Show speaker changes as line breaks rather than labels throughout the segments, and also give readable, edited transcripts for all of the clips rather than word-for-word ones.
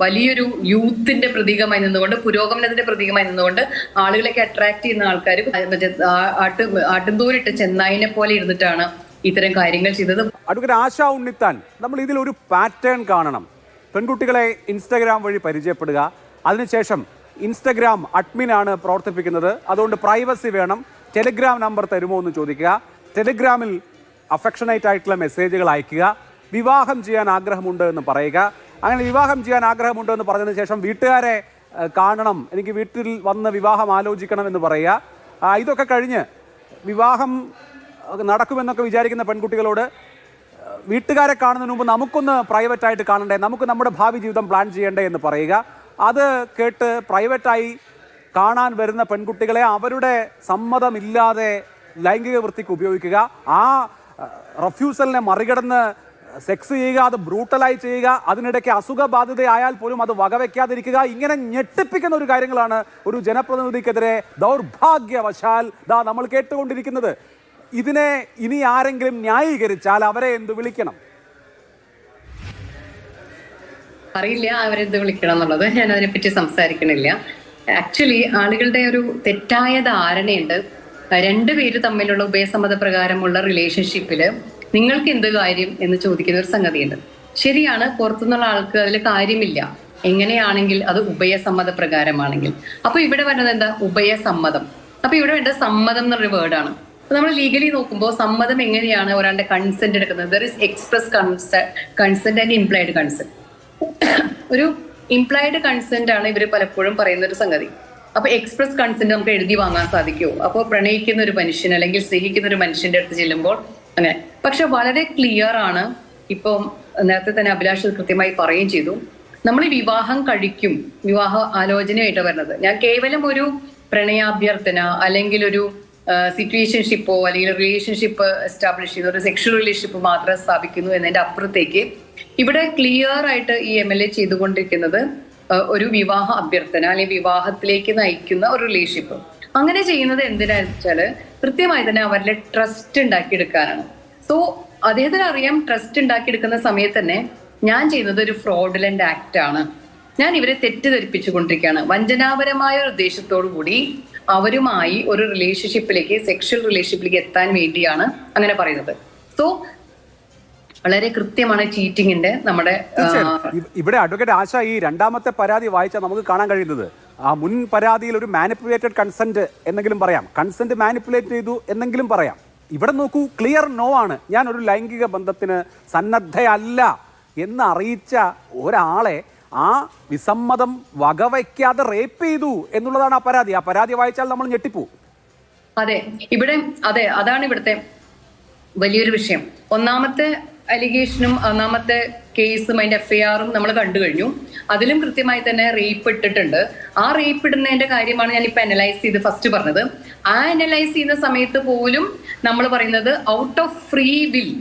വലിയൊരു യൂത്തിന്റെ പ്രതീകമായി നിന്നുകൊണ്ട്, പുരോഗമനത്തിന്റെ പ്രതീകമായി നിന്നുകൊണ്ട് ആളുകളൊക്കെ അട്രാക്ട് ചെയ്യുന്ന ആൾക്കാർ ആട്ടുംതോലിട്ട ചെന്നായിനെ പോലെ ഇരുന്നിട്ടാണ് ഇത്തരം കാര്യങ്ങൾ ചെയ്തത്.
അഡ്വക്കേറ്റ് ആശാ ഉണ്ണിത്താൻ, നമ്മൾ ഇതിലൊരു പാറ്റേൺ കാണണം. പെൺകുട്ടികളെ ഇൻസ്റ്റഗ്രാം വഴി പരിചയപ്പെടുക, അതിനുശേഷം ഇൻസ്റ്റഗ്രാം അഡ്മിനാണ് പ്രവർത്തിപ്പിക്കുന്നത്, അതുകൊണ്ട് പ്രൈവസി വേണം, ടെലിഗ്രാം നമ്പർ തരുമോ എന്ന് ചോദിക്കുക, ടെലിഗ്രാമിൽ അഫെക്ഷനേറ്റ് ആയിട്ടുള്ള മെസ്സേജുകൾ അയക്കുക, വിവാഹം ചെയ്യാൻ ആഗ്രഹമുണ്ട് എന്ന് പറയുക. അങ്ങനെ വിവാഹം ചെയ്യാൻ ആഗ്രഹമുണ്ട് എന്ന് പറഞ്ഞതിന് ശേഷം വീട്ടുകാരെ കാണണം, എനിക്ക് വീട്ടിൽ വന്ന് വിവാഹം ആലോചിക്കണം എന്ന് പറയുക. ഇതൊക്കെ കഴിഞ്ഞ് വിവാഹം നടക്കുമെന്നൊക്കെ വിചാരിക്കുന്ന പെൺകുട്ടികളോട് വീട്ടുകാരെ കാണുന്നതിന് മുമ്പ് നമുക്കൊന്ന് പ്രൈവറ്റായിട്ട് കാണണ്ടേ, നമുക്ക് നമ്മുടെ ഭാവി ജീവിതം പ്ലാൻ ചെയ്യണ്ടേ എന്ന് പറയുക. അത് കേട്ട് പ്രൈവറ്റായി കാണാൻ വരുന്ന പെൺകുട്ടികളെ അവരുടെ സമ്മതമില്ലാതെ ലൈംഗിക വൃത്തിക്ക് ഉപയോഗിക്കുക, ആ റെഫ്യൂസലിനെ മറികടന്ന് സെക്സ് ചെയ്യുക, അത് ബ്രൂട്ടലായി ചെയ്യുക, അതിനിടയ്ക്ക് അസുഖബാധിതയായാൽ പോലും അത് വകവയ്ക്കാതിരിക്കുക. ഇങ്ങനെ ഞെട്ടിപ്പിക്കുന്ന ഒരു കാര്യങ്ങളാണ് ഒരു ജനപ്രതിനിധിക്കെതിരെ ദൗർഭാഗ്യവശാൽ നമ്മൾ കേട്ടുകൊണ്ടിരിക്കുന്നത്. ഇതിനെ ഇനി ആരെങ്കിലും ന്യായീകരിച്ചാൽ അവരെ എന്ത് വിളിക്കണം?
അറിയില്ല അവരെന്ത് വിളിക്കണം എന്നുള്ളത്, ഞാൻ അതിനെപ്പറ്റി സംസാരിക്കണില്ല. ആക്ച്വലി ആളുകളുടെ ഒരു തെറ്റായ ധാരണയുണ്ട്. രണ്ടുപേര് തമ്മിലുള്ള ഉഭയസമ്മത പ്രകാരമുള്ള റിലേഷൻഷിപ്പില് നിങ്ങൾക്ക് എന്ത് കാര്യം എന്ന് ചോദിക്കുന്ന ഒരു സംഗതിയുണ്ട്. ശരിയാണ്, പുറത്തുനിന്നുള്ള ആൾക്ക് അതിൽ കാര്യമില്ല എങ്ങനെയാണെങ്കിൽ അത് ഉഭയസമ്മത പ്രകാരമാണെങ്കിൽ. അപ്പൊ ഇവിടെ വരുന്നത് എന്താ? ഉഭയസമ്മതം. അപ്പൊ ഇവിടെ വേണ്ടത് സമ്മതം എന്നൊരു വേർഡാണ്. അപ്പൊ നമ്മൾ ലീഗലി നോക്കുമ്പോൾ സമ്മതം എങ്ങനെയാണ് ഒരാളുടെ കൺസെന്റ് എടുക്കുന്നത്? There is express consent and implied consent. ഒരു ഇംപ്ലൈഡ് കൺസെന്റ് ആണ് ഇവർ പലപ്പോഴും പറയുന്ന ഒരു സംഗതി. അപ്പൊ എക്സ്പ്രസ് കൺസെന്റ് നമുക്ക് എഴുതി വാങ്ങാൻ സാധിക്കുമോ? അപ്പോൾ പ്രണയിക്കുന്ന ഒരു മനുഷ്യൻ അല്ലെങ്കിൽ സ്നേഹിക്കുന്ന ഒരു മനുഷ്യന്റെ അടുത്ത് ചെല്ലുമ്പോൾ അങ്ങനെ. പക്ഷെ വളരെ ക്ലിയർ ആണ്, ഇപ്പം നേരത്തെ തന്നെ അഭിലാഷ് കൃത്യമായി പറയുകയും ചെയ്തു, നമ്മൾ വിവാഹം കഴിക്കും, വിവാഹ ആലോചനയായിട്ട് വരുന്നത്. ഞാൻ കേവലം ഒരു പ്രണയാഭ്യർത്ഥന അല്ലെങ്കിൽ ഒരു സിറ്റുവേഷൻഷിപ്പോ അല്ലെങ്കിൽ റിലേഷൻഷിപ്പ് എസ്റ്റാബ്ലിഷ് ചെയ്യുന്ന ഒരു സെക്ഷൽ റിലേഷൻഷിപ്പ് മാത്രം സ്ഥാപിക്കുന്നു എന്നതിന്റെ അപ്പുറത്തേക്ക് ഇവിടെ ക്ലിയർ ആയിട്ട് ഈ MLA ചെയ്തുകൊണ്ടിരിക്കുന്നത് ഒരു വിവാഹ അഭ്യർത്ഥന അല്ലെങ്കിൽ വിവാഹത്തിലേക്ക് നയിക്കുന്ന ഒരു റിലേഷൻഷിപ്പ്. അങ്ങനെ ചെയ്യുന്നത് എന്തിനാന്ന് വെച്ചാല് കൃത്യമായി തന്നെ അവരുടെ ട്രസ്റ്റ് ഉണ്ടാക്കിയെടുക്കാനാണ്. സോ അദ്ദേഹത്തിന് അറിയാം, ട്രസ്റ്റ് ഉണ്ടാക്കിയെടുക്കുന്ന സമയത്ത് തന്നെ ഞാൻ ചെയ്യുന്നത് ഒരു ഫ്രോഡുലന്റ് ആക്ട് ആണ്, ഞാൻ ഇവരെ തെറ്റിദ്ധരിപ്പിച്ചുകൊണ്ടിരിക്കുകയാണ്, വഞ്ചനാപരമായ ഒരു ഉദ്ദേശത്തോടു കൂടി അവരുമായി ഒരു റിലേഷൻഷിപ്പിലേക്ക്, സെക്ഷൽ റിലേഷൻഷിപ്പിലേക്ക് എത്താൻ വേണ്ടിയാണ് അങ്ങനെ പറയുന്നത്. സോ വളരെ കൃത്യമാണ് ചീറ്റിങ്ങിന്റെ നമ്മുടെ
ഇവിടെ. അഡ്വക്കേറ്റ് ആശ, ഈ രണ്ടാമത്തെ പരാതി വായിച്ചാൽ നമുക്ക് കാണാൻ കഴിയുന്നത് ആ മുൻ പരാതിയിൽ ഒരു മാനിപ്പുലേറ്റഡ് കൺസെന്റ് എന്നെങ്കിലും പറയാം, കൺസെന്റ് മാനിപ്പുലേറ്റ് ചെയ്തു എന്നെങ്കിലും പറയാം. ഇവിടെ നോക്കൂ, ക്ലിയർ നോ ആണ്, ഞാൻ ഒരു ലൈംഗിക ബന്ധത്തിന് സന്നദ്ധയല്ല എന്ന് അറിയിച്ച ഒരാളെ ആ വിസമ്മതം വകവയ്ക്കാതെ റേപ്പ് ചെയ്തു എന്നുള്ളതാണ് ആ പരാതി. ആ പരാതി വായിച്ചാൽ നമ്മൾ ഞെട്ടിപ്പോവും.
അതെ, ഇവിടെ അതെ, അതാണ് ഇവിടുത്തെ വലിയൊരു വിഷയം. ഒന്നാമത്തെ അലിഗേഷനും ഒന്നാമത്തെ കേസും അതിന്റെ FIRഉം നമ്മൾ കണ്ടു കഴിഞ്ഞു. അതിലും കൃത്യമായി തന്നെ റേപ്പ് ഇട്ടിട്ടുണ്ട്. ആ റേപ്പ് ഇടുന്നതിന്റെ കാര്യമാണ് ഞാൻ ഇപ്പൊ അനലൈസ് ചെയ്ത് ഫസ്റ്റ് പറഞ്ഞത്. ആ അനലൈസ് ചെയ്യുന്ന സമയത്ത് പോലും നമ്മൾ പറയുന്നത് ഔട്ട് ഓഫ് ഫ്രീ വിൽ.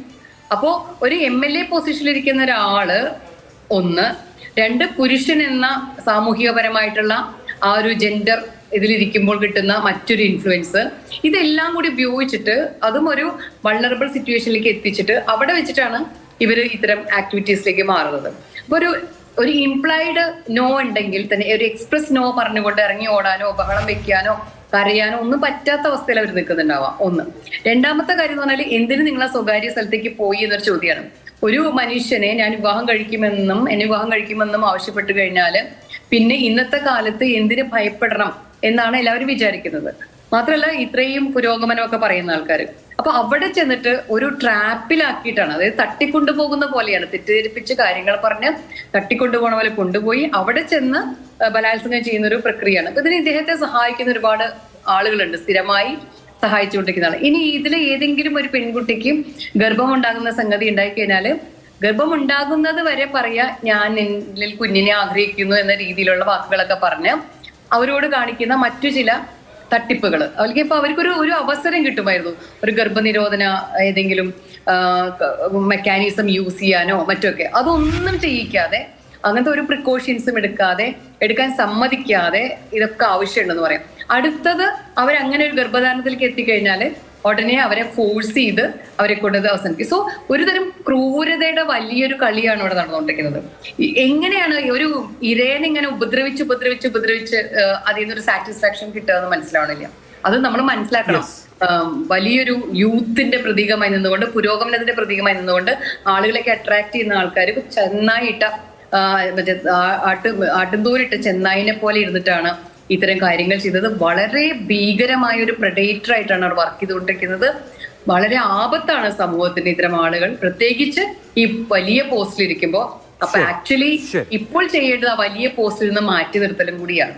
അപ്പോ ഒരു MLA പൊസിഷനിലിരിക്കുന്ന ഒരാള്, ഒന്ന്, രണ്ട്, പുരുഷൻ എന്ന സാമൂഹികപരമായിട്ടുള്ള ആ ഒരു ജെൻഡർ ഇതിലിരിക്കുമ്പോൾ കിട്ടുന്ന മറ്റൊരു ഇൻഫ്ലുവൻസ്, ഇതെല്ലാം കൂടി ഉപയോഗിച്ചിട്ട് അതും ഒരു വൾണറബിൾ സിറ്റുവേഷനിലേക്ക് എത്തിച്ചിട്ട് അവിടെ വെച്ചിട്ടാണ് ഇവർ ഇത്തരം ആക്ടിവിറ്റീസിലേക്ക് മാറുന്നത്. അപ്പൊ ഒരു ഇംപ്ലൈഡ് നോ ഉണ്ടെങ്കിൽ തന്നെ ഒരു എക്സ്പ്രസ് നോ പറഞ്ഞുകൊണ്ട് ഇറങ്ങി ഓടാനോ ബഹളം വെക്കാനോ കരയാനോ ഒന്നും പറ്റാത്ത അവസ്ഥയിൽ അവർ നിൽക്കുന്നുണ്ടാവാം. ഒന്ന്. രണ്ടാമത്തെ കാര്യം എന്ന് പറഞ്ഞാൽ, എന്തിന് നിങ്ങൾ ആ സ്വകാര്യ സ്ഥലത്തേക്ക് പോയി എന്നൊരു ചോദ്യമാണ്. ഒരു മനുഷ്യനെ ഞാൻ വിവാഹം കഴിക്കുമെന്നും ആവശ്യപ്പെട്ട് കഴിഞ്ഞാൽ പിന്നെ ഇന്നത്തെ കാലത്ത് എന്തിന് ഭയപ്പെടണം എന്നാണ് എല്ലാവരും വിചാരിക്കുന്നത്. മാത്രമല്ല ഇത്രയും പുരോഗമനമൊക്കെ പറയുന്ന ആൾക്കാർ. അപ്പൊ അവിടെ ചെന്നിട്ട് ഒരു ട്രാപ്പിലാക്കിയിട്ടാണ്, അതായത് തട്ടിക്കൊണ്ടുപോകുന്ന പോലെയാണ്, തെറ്റിദ്ധരിപ്പിച്ച് കാര്യങ്ങൾ പറഞ്ഞ് തട്ടിക്കൊണ്ടുപോകുന്ന പോലെ കൊണ്ടുപോയി അവിടെ ചെന്ന് ബലാത്സംഗം ചെയ്യുന്ന ഒരു പ്രക്രിയയാണ്. അപ്പൊ ഇതിന് ഇദ്ദേഹത്തെ സഹായിക്കുന്ന ഒരുപാട് ആളുകളുണ്ട്, സ്ഥിരമായി സഹായിച്ചുകൊണ്ടിരിക്കുന്ന ആൾ. ഇനി ഇതിൽ ഏതെങ്കിലും ഒരു പെൺകുട്ടിക്ക് ഗർഭമുണ്ടാകുന്ന സംഗതി ഉണ്ടായിക്കഴിഞ്ഞാൽ ഗർഭമുണ്ടാകുന്നത് വരെ പറയാ ഞാൻ എന്നിൽ കുഞ്ഞിനെ ആഗ്രഹിക്കുന്നു എന്ന രീതിയിലുള്ള വാക്കുകളൊക്കെ പറഞ്ഞ് അവരോട് കാണിക്കുന്ന മറ്റു ചില തട്ടിപ്പുകൾ. അവർക്ക് ഇപ്പൊ അവർക്കൊരു അവസരം കിട്ടുമായിരുന്നു, ഒരു ഗർഭനിരോധന ഏതെങ്കിലും മെക്കാനിസം യൂസ് ചെയ്യാനോ മറ്റൊക്കെ. അതൊന്നും ചെയ്യിക്കാതെ, അങ്ങനത്തെ ഒരു പ്രിക്കോഷൻസും എടുക്കാൻ സമ്മതിക്കാതെ ഇതൊക്കെ ആവശ്യമുണ്ടെന്ന് പറയാം. അടുത്തത് അവരങ്ങനെ ഒരു ഗർഭധാരണത്തിലേക്ക് എത്തിക്കഴിഞ്ഞാൽ ഉടനെ അവരെ ഫോഴ്സ് ചെയ്ത് അവരെ കൊണ്ടത് അവസാനിക്കും. സോ ഒരുതരം ക്രൂരതയുടെ വലിയൊരു കളിയാണ് ഇവിടെ നടന്നുകൊണ്ടിരിക്കുന്നത്. എങ്ങനെയാണ് ഒരു ഇരേനെ ഇങ്ങനെ ഉപദ്രവിച്ച് അതിൽ നിന്നൊരു സാറ്റിസ്ഫാക്ഷൻ കിട്ടുക എന്ന് മനസ്സിലാവണില്ല. അത് നമ്മൾ മനസ്സിലാക്കണം. വലിയൊരു യൂത്തിന്റെ പ്രതീകമായി നിന്നുകൊണ്ട്, പുരോഗമനത്തിന്റെ പ്രതീകമായി നിന്നുകൊണ്ട് ആളുകളൊക്കെ അട്രാക്ട് ചെയ്യുന്ന ആൾക്കാർ ചെന്നായിട്ട മറ്റേ ആട്ടുംതൂരിട്ട ചെന്നായിനെ പോലെ ഇരുന്നിട്ടാണ് ഇത്തരം കാര്യങ്ങൾ ചെയ്തത്. വളരെ ഭീകരമായ ഒരു പ്രഡേറ്റർ ആയിട്ടാണ് അവർ വർക്ക് ചെയ്തുകൊണ്ടിരിക്കുന്നത്. വളരെ ആപത്താണ് സമൂഹത്തിന് ഇത്തരം ആളുകൾ, പ്രത്യേകിച്ച് ഈ വലിയ പോസ്റ്റിൽ ഇരിക്കുമ്പോൾ. അപ്പൊ ആക്ച്വലി ഇപ്പോൾ ചെയ്യേണ്ടത് ആ വലിയ പോസ്റ്റിൽ നിന്ന് മാറ്റി നിർത്തലും കൂടിയാണ്.